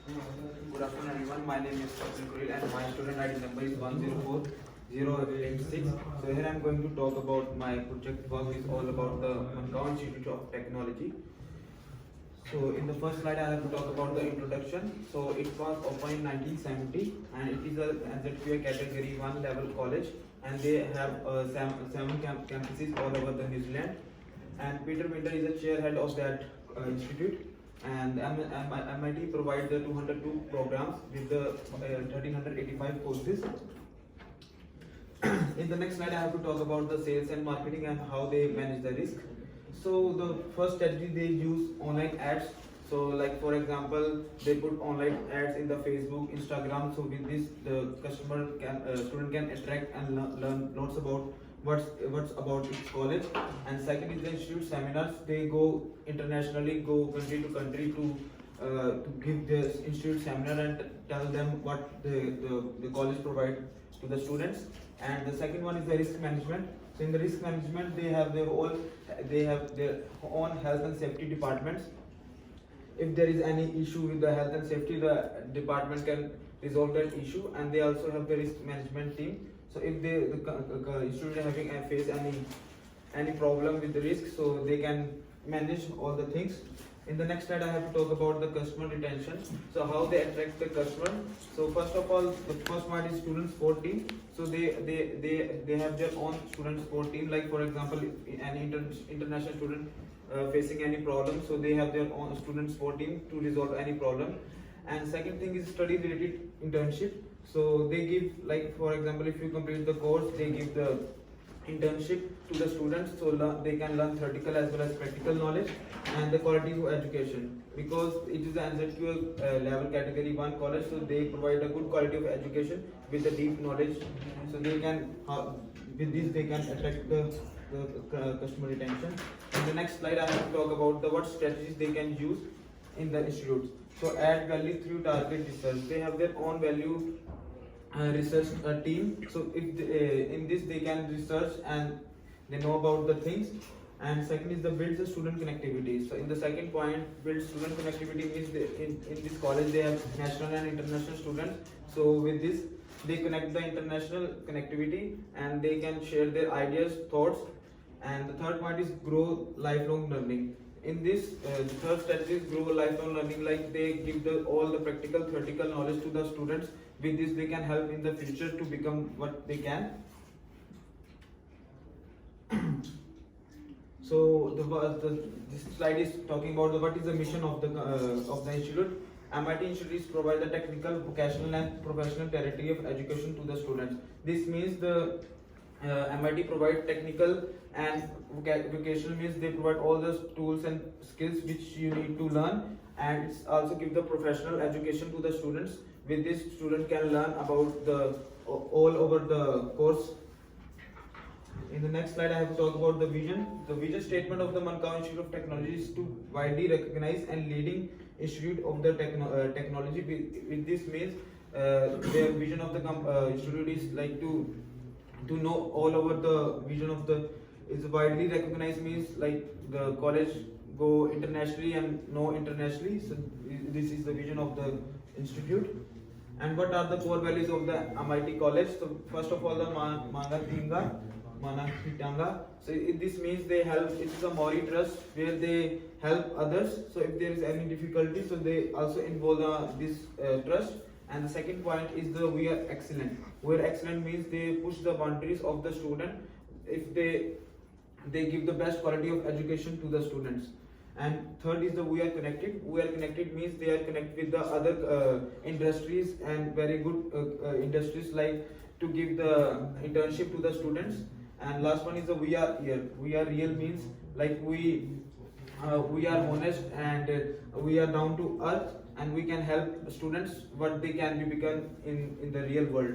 Good afternoon everyone, my name is Kapil and my student ID number is 104086. So here I am going to talk about my project work is all about the Mangaon Institute of Technology. So in the first slide I have to talk about the introduction. So it was opened in 1970 and it is a NZQA category 1 level college, and they have seven campuses all over the New Zealand. And Peter Winter is the chairhead of that institute. And MIT provides the 202 programs with the 1385 courses. In the next slide, I have to talk about the sales and marketing and how they manage the risk. So the first strategy, they use online ads. So like for example, they put online ads in the Facebook, Instagram. So with this, the student can attract and learn lots about what's about its college. And second is the institute seminars. They go internationally, go country to country to give the institute seminar and tell them what the college provide to the students. And the second one is the risk management. So in the risk management, they have their own health and safety departments. If there is any issue with the health and safety, the department can resolve that issue. And they also have the risk management team. So if the student having face any problem with the risk, so they can manage all the things. In the next slide, I have to talk about the customer retention. So how they attract the customer. So first of all, the first one is student support team. So they have their own student support team. Like for example, any international student facing any problem, so they have their own student support team to resolve any problem. And second thing is study related internship. So they give, like for example, if you complete the course, they give the internship to the students, so they can learn theoretical as well as practical knowledge. And the quality of education, because it is an NZQA level category 1 college, so they provide a good quality of education with a deep knowledge. So they can with this they can attract the customer retention. In the next slide, I have to talk about what strategies they can use in the institutes. So add value through target research. They have their own value research team. So if in this they can research and they know about the things. And second is the build the student connectivity. So in the second point, build student connectivity means in this college they have national and international students. So with this they connect the international connectivity and they can share their ideas, thoughts. And the third point is grow lifelong learning. In this, the third strategy is grow lifelong learning. Like they give all the practical, theoretical knowledge to the students. With this, they can help in the future to become what they can. So this slide is talking about what is the mission of the institute. MIT Institute provide the technical, vocational, and professional variety of education to the students. This means the MIT provide technical and vocational, means they provide all the tools and skills which you need to learn, and it's also give the professional education to the students. With this, student can learn about all over the course. In the next slide, I have to talk about the vision. The vision statement of the Mankaw Institute of Technology is to widely recognize and leading institute of the technology. With this means their vision of the institute is like to know all over the vision of the is widely recognized, means like the college go internationally and know internationally. So this is the vision of the institute. And what are the core values of the MIT college? So first of all, the Manakitanga. So this means they help. It is a Maori trust where they help others. So if there is any difficulty, so they also involve this trust. And the second point is the we are excellent. We are excellent means they push the boundaries of the student. If they give the best quality of education to the students. And third is the we are connected. We are connected means they are connected with the other industries and very good industries, like to give the internship to the students. And last one is the we are here. We are real means like we are honest and we are down to earth, and we can help students what they can be become in the real world.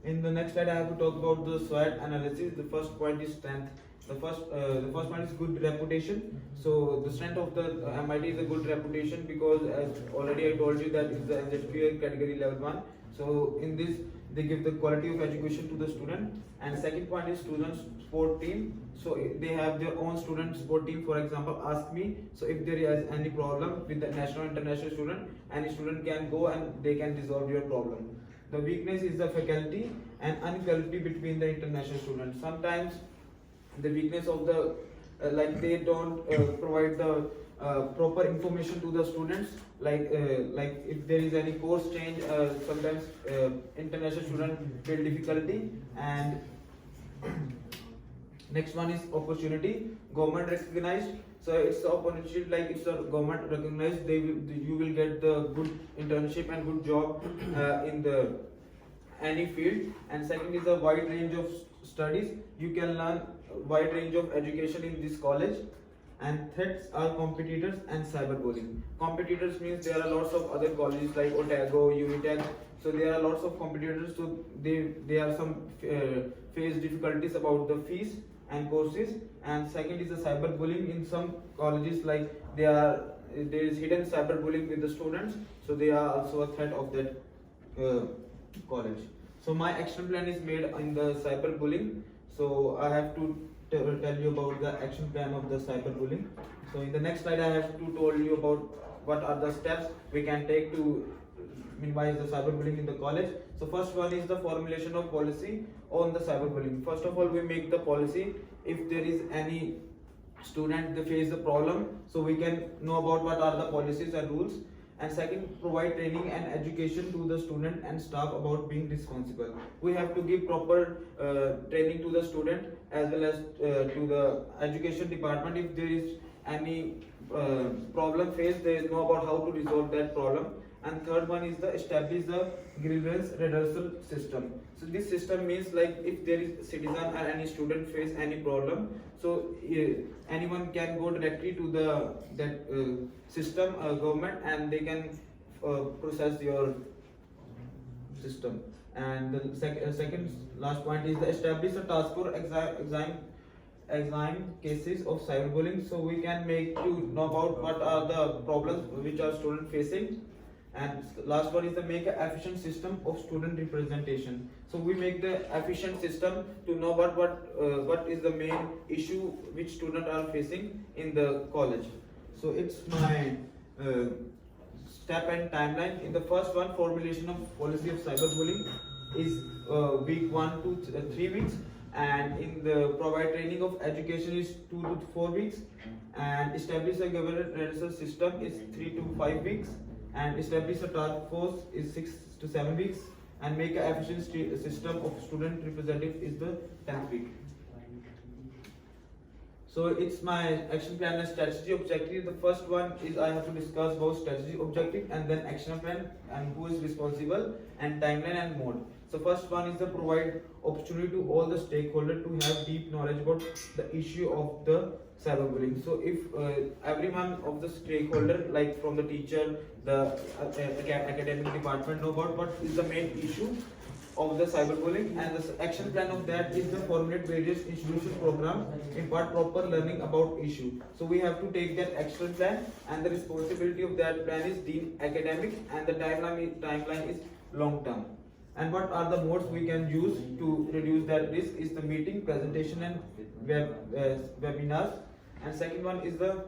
In the next slide, I have to talk about the SWOT analysis. The first point is strength. The first point is good reputation. So the strength of the MIT is a good reputation, because as already I told you that it's the NZQA category level 1. So in this, they give the quality of education to the student. And second point is student sport team. So they have their own student sport team. For example, ask me, so if there is any problem with the national international student, any student can go and they can resolve your problem. The weakness is the faculty and inequality between the international students. Sometimes the weakness of the like they don't provide the proper information to the students, like if there is any course change, sometimes international student feel difficulty. And next one is opportunity. Government recognized, so it's the opportunity, like it's a government recognized, you will get the good internship and good job in the any field. And second is a wide range of studies, you can learn wide range of education in this college. And threats are competitors and cyberbullying. Competitors means there are lots of other colleges like Otago, Unitech, so there are lots of competitors, so they are some face difficulties about the fees and courses. And second is the cyberbullying. In some colleges, like there is hidden cyberbullying with the students, so they are also a threat of that college. So my action plan is made in the cyberbullying. So I have to tell you about the action plan of the cyberbullying. So in the next slide, I have to tell you about what are the steps we can take to minimize the cyberbullying in the college. So first one is the formulation of policy on the cyberbullying. First of all, we make the policy. If there is any student they face the problem, so we can know about what are the policies and rules. And second, provide training and education to the student and staff about being responsible. We have to give proper training to the student as well as to the education department. If there is any problem faced, they know about how to resolve that problem. And third one is the establish the grievance redressal system. So this system means, like if there is citizen or any student face any problem, so anyone can go directly to the system government, and they can process your system. And the second last point is the establish a task force examine cases of cyberbullying, so we can make to know about what are the problems which are student facing. And last one is the make an efficient system of student representation. So we make the efficient system to know what is the main issue which students are facing in the college. So it's my step and timeline. In the first one, formulation of policy of cyberbullying is week 1 to 3 weeks, and in the provide training of education is 2 to 4 weeks, and establish a governance redressal system is 3 to 5 weeks, and establish a task force is 6 to 7 weeks, and make an efficient system of student representative is the 10th week. So it's my action plan and strategy objective. The first one is I have to discuss both strategy objective and then action plan and who is responsible and timeline and mode. So first one is to provide opportunity to all the stakeholders to have deep knowledge about the issue of the cyberbullying. So if every one of the stakeholder, like from the teacher, the academic department, know about what is the main issue of the cyberbullying, and the action plan of that is the formulate various institution program, impart proper learning about issue. So we have to take that action plan, and the responsibility of that plan is deemed academic, and the timeline is long term. And what are the modes we can use to reduce that risk is the meeting, presentation, and webinars. And second one is the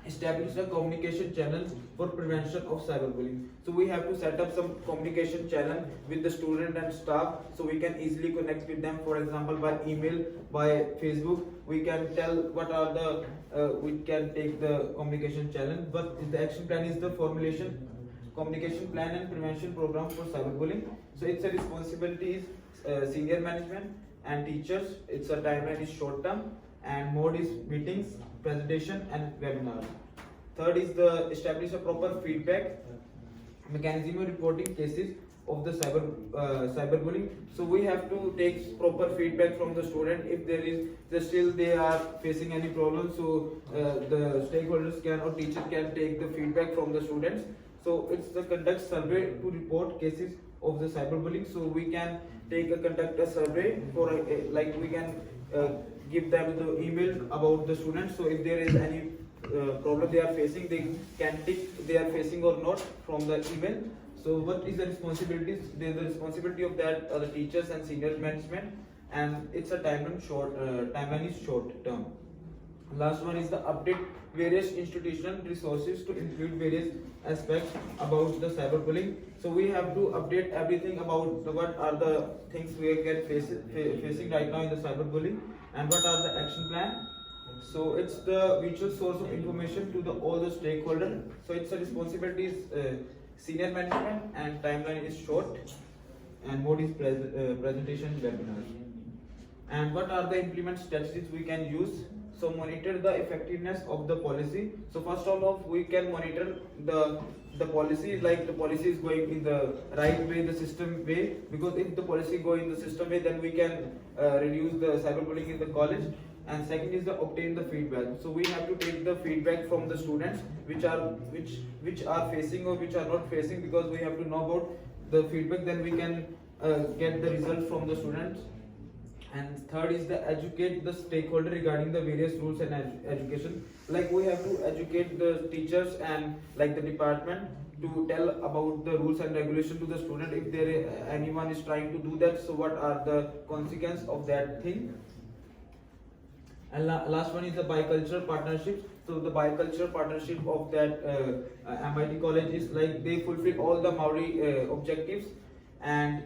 establish a communication channel for prevention of cyberbullying. So we have to set up some communication channel with the student and staff, so we can easily connect with them. For example, by email, by Facebook, we can tell what are the we can take the communication channel. But the action plan is the formulation communication plan and prevention program for cyberbullying. So it's a responsibility is senior management and teachers. It's a timeline is short term, and mode is meetings, presentation, and webinar. Third is the establish a proper feedback mechanism of reporting cases of the cyberbullying. So we have to take proper feedback from the student. If there is still they are facing any problem, so the stakeholders can or teacher can take the feedback from the students. So it's the conduct survey to report cases of the cyberbullying. So we can conduct a survey for like we can give them the email about the students. So if there is any problem they are facing, they can tick they are facing or not from the email. So what is the responsibilities? The responsibility of that are the teachers and senior management, and it's a timeline is short term. Last one is the update various institutional resources to include various aspects about the cyberbullying. So we have to update everything about what are the things we are facing right now in the cyberbullying, and what are the action plan. So it's the mutual source of information to the all the stakeholders. So it's a responsibility is senior management, and timeline is short, and mode is presentation webinar. And what are the implement strategies we can use? So monitor the effectiveness of the policy. So first of all, we can monitor the policy, like the policy is going in the right way, the system way, because if the policy go in the system way, then we can reduce the cyberbullying in the college. And second is the obtain the feedback. So we have to take the feedback from the students which are facing or which are not facing, because we have to know about the feedback, then we can get the result from the students. And third is the educate the stakeholder regarding the various rules and education. Like we have to educate the teachers and like the department to tell about the rules and regulation to the student if there anyone is trying to do that. So what are the consequences of that thing? And last one is the bicultural partnership. So the bicultural partnership of that MIT college is like they fulfill all the Maori objectives, and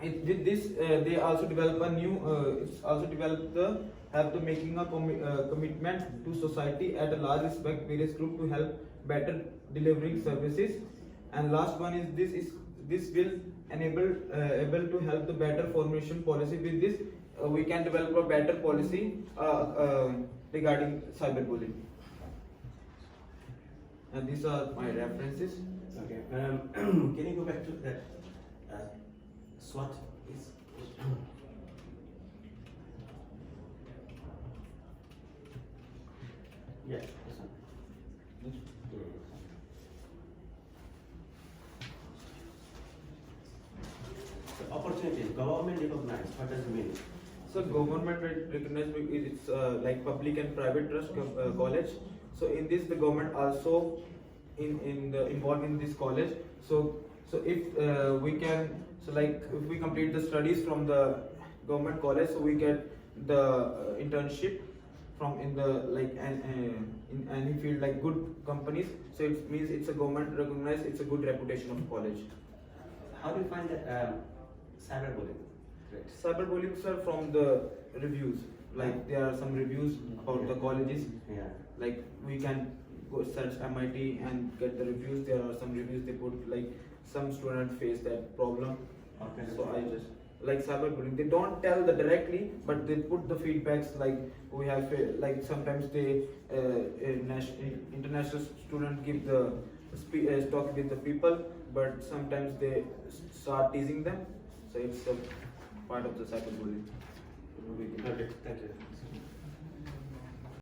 with this they also develop a new it's also developed the have the making a commitment to society at a large respect various group to help better delivering services. And last one is this will enable able to help the better formation policy. With this we can develop a better policy regarding cyberbullying. And these are my references. Okay. Can you go back to that? SWOT is. Yeah, this one. The opportunity, government recognized. What does it mean? So government recognized it's like public and private trust college. So in this the government also involved in this college. So if we can, so like if we complete the studies from the government college, so we get the internship from in the like in any field like good companies. So it means it's a government recognized, it's a good reputation of college. How do you find the cyberbullying? Cyberbullying are from the reviews. Like there are some reviews about the colleges. Yeah. Like we can go search MIT and get the reviews. There are some reviews they put like some student face that problem. Okay. So I just like cyberbullying. They don't tell the directly, but they put the feedbacks. Like we have like sometimes they international student give the talk with the people, but sometimes they start teasing them. So it's a part of the cyberbullying. Okay, thank you.